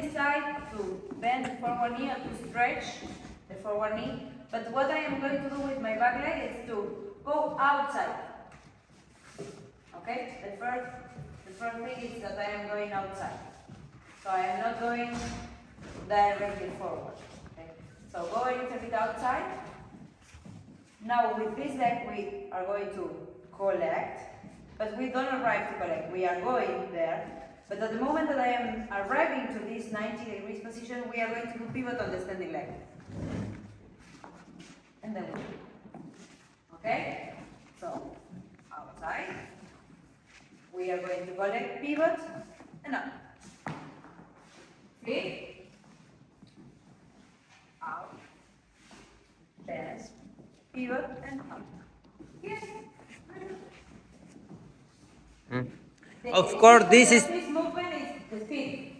Side to bend the forward knee or to stretch the forward knee. But what I am going to do with my back leg is to go outside. Okay? The first thing is that I am going outside. So I am not going directly forward. Okay? So go a little bit outside. Now with this leg we are going to collect, but we don't arrive to collect. We are going there. But at the moment that I am arriving to this 90 degrees position, we are going to do pivot on the standing leg. And then we do. Okay? So, outside. We are going to collect, pivot, and up. See? Out. Bend, pivot, and up. Yes. Of course, this movement is the speed.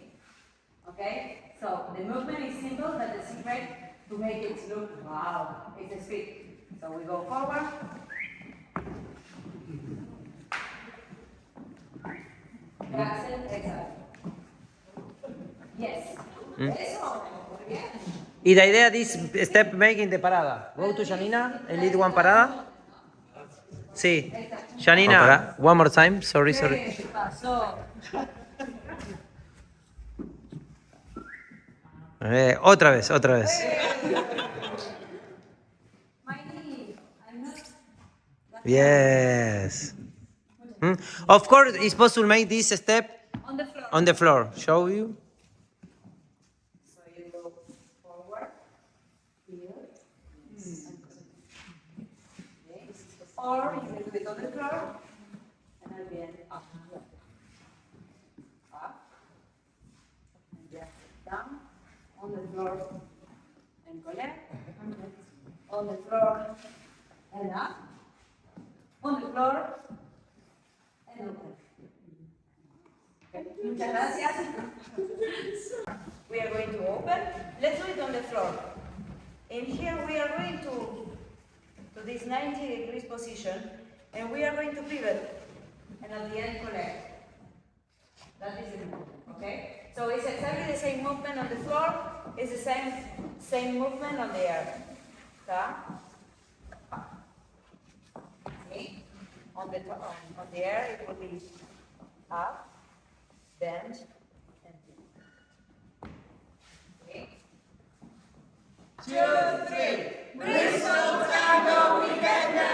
Okay? So the movement is simple, but the secret to make it look wow, it's a speed. So we go forward. Accent, exhale. Yes. Eso. Muy bien. Y la idea this step making the parada. Go to Yanina and lead one parada. Sí. Yanina, one more time. Sorry. Otra vez. Yes. Of course, it's possible to make this step on the floor. Show you. So you go forward, here, okay. Or you can do it on the floor, and at the end up, and just down on the floor, and collect, on the floor, and up, on the floor, and open. Muchas gracias. We are going to open. Let's do it on the floor. And here we are going to this 90 degrees position, and we are going to pivot, and at the end collect. That is the movement, okay? So it's exactly the same movement on the floor. It's the same movement on the air. Okay? On the air it will be up, bend, and okay. 2, 3. Bristol, Tango, we get there!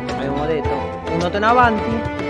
Abbiamo detto un noto in avanti,